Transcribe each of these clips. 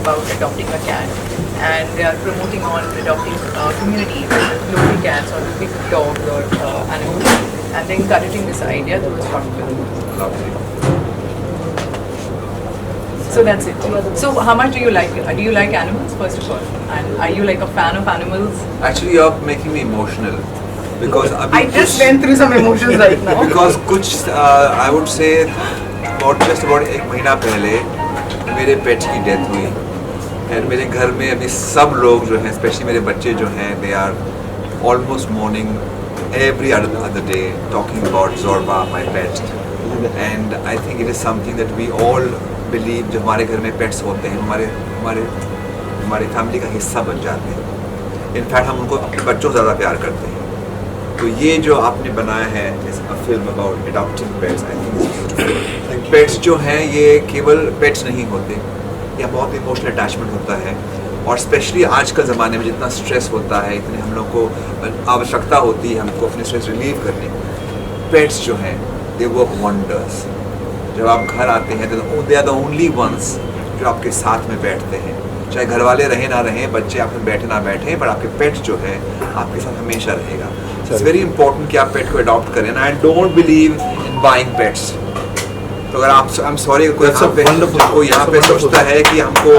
about adopting a cat, and they are promoting on adopting community with local cats or big dogs or animals, and they're encouraging this idea through a short film. Lovely. So that's it. So how much do you like animals first of all, and are you like a fan of animals? Actually, you're making me emotional because I just went through some emotions right now. because कुछ I would say about एक महीना पहले मेरे पेट की death हुई, and मेरे घर में अभी सब लोग जो हैं, स्पेशली मेरे बच्चे जो हैं, they are almost morning every other day talking about Zorba, my pet, and I think it is something that we all believe. जो हमारे घर में पेट्स होते हैं हमारे फैमिली का हिस्सा बन जाते हैं. इनफैक्ट हम उनको अपने बच्चों से ज़्यादा प्यार करते हैं. तो ये जो आपने बनाया है इस film about adopting pets, I think is beautiful. Pets जो हैं ये केवल पेट्स नहीं होते, या बहुत इमोशनल अटैचमेंट होता है, और स्पेशली आज के ज़माने में जितना स्ट्रेस होता है, इतने हम लोग को आवश्यकता होती है हमको अपने स्ट्रेस रिलीव करने की, पेट्स जो हैं दे वर्क वंडर्स. जब आप घर आते हैं तो they are the only ones जो आपके साथ में बैठते हैं, चाहे घर वाले रहें ना रहें, बच्चे आप में बैठे ना बैठे, पर आपके पेट जो है आपके साथ हमेशा रहेगा. इट्स वेरी इंपॉर्टेंट कि आप पेट को अडॉप्ट करें. I don't believe in buying pets. तो अगर आप आई एम सॉरी कोई यहाँ पे सोचता है कि हमको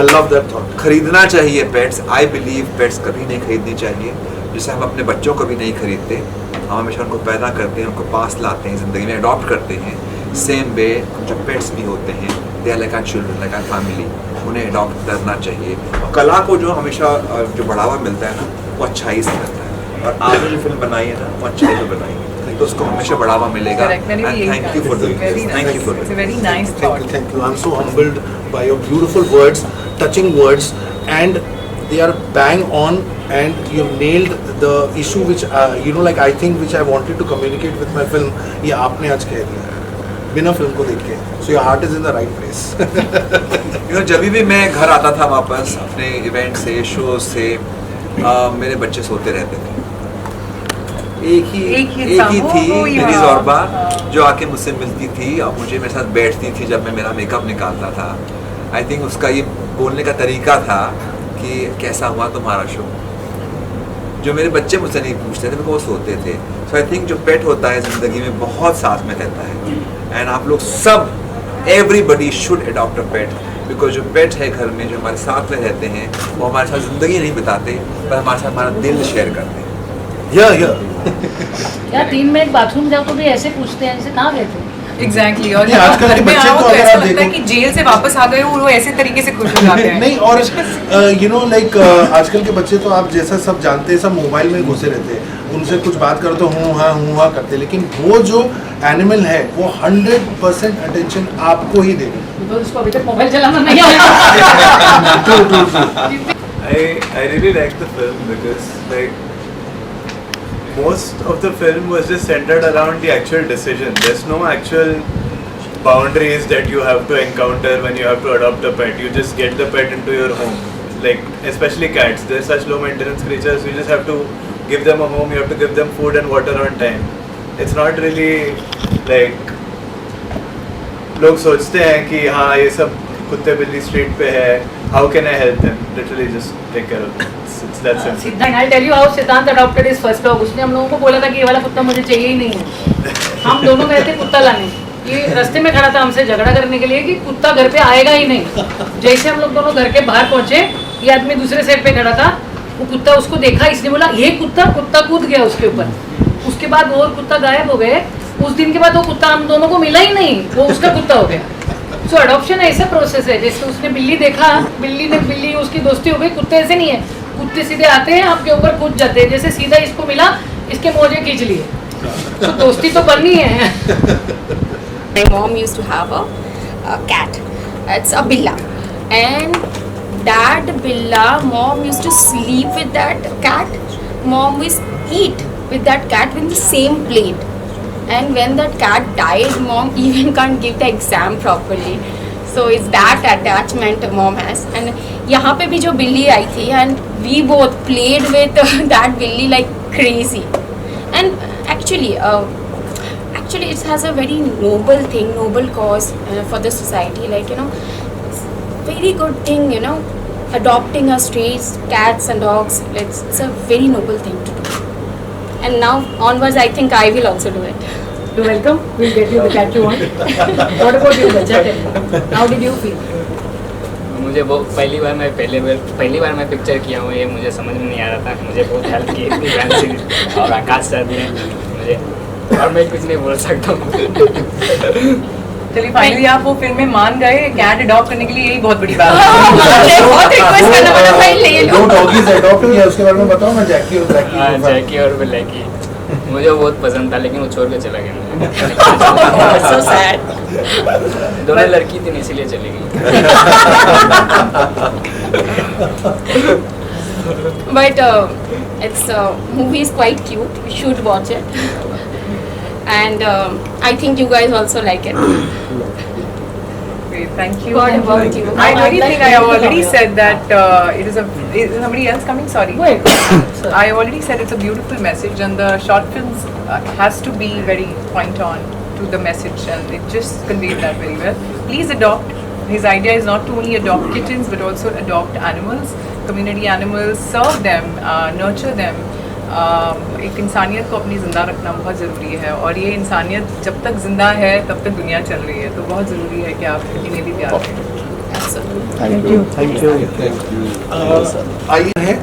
खरीदना चाहिए पेट्स, आई बिलीव पेट्स कभी नहीं खरीदनी चाहिए. जैसे हम अपने बच्चों को भी नहीं खरीदते, हम हमेशा उनको पैदा करते हैं, उनको पास लाते हैं, ज़िंदगी में अडॉप्ट करते हैं. सेम वे जो पेट्स भी होते हैं, they are like our children, like our family. उन्हें अडॉप्ट करना चाहिए. और कला को जो हमेशा जो बढ़ावा मिलता है ना, वो अच्छाई से मिलता है, और आपने जो फिल्म बनाई है ना वो अच्छाई से बनाई है, तो उसको हमेशा बढ़ावा मिलेगा. Thank you for doing this. Thank you for It's a very nice thought. Thank you. I'm so humbled by your beautiful words, touching words, and they are bang on, and you've nailed the issue which like I think which I wanted to communicate with my film. ये आपने आज कह दिया बिना film को देख के. So your heart is in the right place. जब भी मैं घर आता था वापस अपने इवेंट से, शो से, मेरे बच्चे सोते रहते थे. एक ही थी मेरी ज़ोरबा जो आके मुझसे मिलती थी और मुझे मेरे साथ बैठती थी जब मैं मेरा मेकअप निकालता था. आई थिंक उसका ये बोलने का तरीका था कि कैसा हुआ तुम्हारा शो, जो मेरे बच्चे मुझसे नहीं पूछते थे क्योंकि वो सोते थे. सो आई थिंक जो पेट होता है ज़िंदगी में बहुत साथ में रहता है, एंड आप लोग सब everybody should adopt a pet, because जो पेट है घर में जो हमारे साथ में रहते हैं वो हमारे साथ ज़िंदगी नहीं बिताते, पर हमारे साथ हमारा दिल शेयर करते हैं. यार 3 मिनट बाथरूम जाओ तो भी ऐसे पूछते हैं, ऐसे कहाँ गए थे? Exactly. और नहीं, जब आप आजकल घर के में बच्चे आओ तो तो अगर ऐसा आप लगता है देखो- कि जेल से वापस आ गए हो, वो ऐसे तरीके से खुश हो जाते हैं. नहीं, और आजकल के बच्चे तो आप जैसा सब जानते हैं, सब मोबाइल में घुसे रहते हैं. उनसे कुछ बात करो तो हूँ हाँ करते हैं, लेकिन वो जो एनिमल है वो 100% अटेंशन आपको ही देगा. बिकॉज उसको अभी तक मोबाइल चलाना नहीं आता. True. I really liked the film because like most of the film was just centered around the actual decision. There's no actual boundaries that you have to encounter when you have to adopt a pet. You just get the pet into your home. Like especially cats, they're such low maintenance creatures. You just have to give them a home. You have to give them food and water on time. It's not really like लोग सोचते हैं कि हाँ ये सब कुत्ते बिल्ली street पे है, how can I help them. Literally just take care of them. It's that simple. Siddhant, I'll tell you how सिद्धांत adopted his first dog. उसने हम लोगों को बोला था कि ये वाला कुत्ता मुझे चाहिए ही नहीं है. हम दोनों गए थे कुत्ता लाने. ये रास्ते में खड़ा था हमसे झगड़ा करने के लिए कि कुत्ता घर पे आएगा ही नहीं. जैसे हम लोग दोनों घर के बाहर पहुंचे, ये आदमी दूसरे साइड पे खड़ा था. वो कुत्ता उसको देखा, इसने बोला ये कुत्ता कूद गया उसके ऊपर. उसके बाद वो और कुत्ता गायब हो गए. उस दिन के बाद वो कुत्ता हम दोनों को मिला ही नहीं, वो उसका कुत्ता हो गया. सो अडॉप्शन ऐसा प्रोसेस है. जैसे उसने बिल्ली देखा, बिल्ली उसकी दोस्ती हो गई. कुत्ते ऐसे नहीं है, कुत्ते सीधे आते हैं आपके ऊपर कूद जाते हैं. जैसे सीधा इसको मिला, इसके मोजे खींच लिए. तो दोस्ती तो बननी है. My mom used to have a cat. It's a billa, and that billa, mom used to sleep with that cat. Mom used to eat with that cat in the same plate. And when that cat died, mom even can't give the exam properly. So it's that attachment mom has. And यहाँ पे भी जो बिल्ली आई थी, and we both played with that billy like crazy. And actually it has a very noble cause for the society. Like very good thing. adopting a strays, cats and dogs, it's a very noble thing to do. And now onwards, I think I will also do it. You welcome. We'll get you the cat you want. What about you, Bacha? How did you feel? मुझे वो पहली बार मैं picture किया हूँ, ये मुझे समझ में नहीं आ रहा था, मुझे बहुत हेल्प की इतनी फैंसी और आकाश सर ने मुझे, और मैं कुछ नहीं बोल सकता हूँ। चलिए फाइनली आप वो फिल्म में मान गए, कैट अडॉप्ट करने के लिए यही बहुत बड़ी बात है। मुझे बहुत रिक्वेस्ट करना पड़ा भाई ले लो। दो डॉगीज अडॉप्ट किया उसके बारे में बताओ ना, जैकी और ब्लैकी। हाँ, जैकी और ब्लैकी मुझे बहुत पसंद था, लेकिन वो छोड़ के चला गया। So sad. दोनों लड़की थी इसीलिए चली गई। But it's movie is quite cute. You should watch it. And I think you guys also like it. Great, thank you. What about you? I really think I already said that it is somebody else coming? Sorry. Wait. I already said it's a beautiful message, and the short films has to be very point on to the message, and it just conveyed that very well. Please adopt. His idea is not to only adopt kittens but also adopt animals, community animals, serve them, nurture them. एक इंसानियत को अपनी ज़िंदा रखना बहुत ज़रूरी है, और ये इंसानियत जब तक ज़िंदा है तब तक दुनिया चल रही है, तो बहुत ज़रूरी है कि आप इन्हें भी प्यार करें। आई है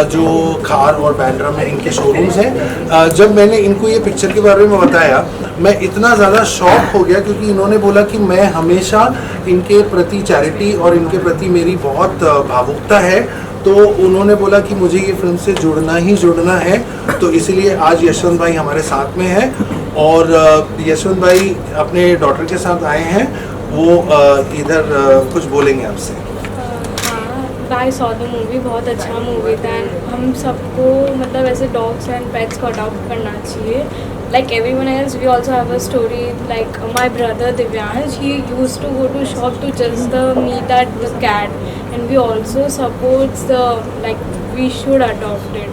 जो खार और बैंड्रा में इनके शोरूम्स हैं। जब मैंने इनको ये पिक्चर के बारे में बताया, मैं इतना ज़्यादा शॉक हो गया, क्योंकि इन्होंने बोला कि मैं हमेशा इनके प्रति चैरिटी और इनके प्रति मेरी बहुत भावुकता है, तो उन्होंने बोला कि मुझे ये फिल्म से जुड़ना ही जुड़ना है। तो इसीलिए आज यशवंत भाई हमारे साथ में हैं, और यशवंत भाई अपने डॉटर के साथ आए हैं, वो इधर कुछ बोलेंगे आपसे। आई सॉ द मूवी, बहुत अच्छा मूवी था, एंड हम सबको मतलब ऐसे डॉग्स एंड पेट्स को अडॉप्ट करना चाहिए। Like everyone else, we also have a story. Like my brother Divyansh, he used to go to shop to just meet that the cat, and we also supports the we should adopt it,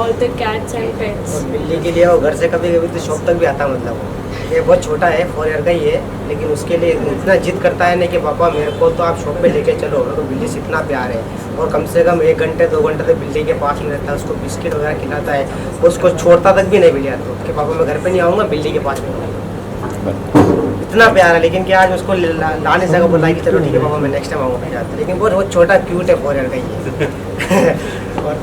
all the cats and pets. बिल्ली के लिए वो घर से कभी कभी तो shop तक भी आता, मतलब ये बहुत छोटा है, 4 ईयर का ही है, लेकिन उसके लिए इतना जिद करता है ना कि पापा मेरे को तो आप शॉप पे लेके चलो, मेरे को बिल्ली से इतना प्यार है। और कम से कम 1 घंटे 2 घंटे तक बिल्ली के पास में रहता है, उसको बिस्किट वगैरह खिलाता है, उसको छोड़ता तक भी नहीं बिल्ली तो कि पापा मैं घर पे नहीं आऊँगा, बिल्ली के पास में इतना प्यार है। लेकिन क्या आज उसको लाने से बोला कि चलो ठीक है पापा मैं नेक्स्ट टाइम आऊँगा, लेकिन वो बहुत छोटा क्यूट है, 4 ईयर का ही है। और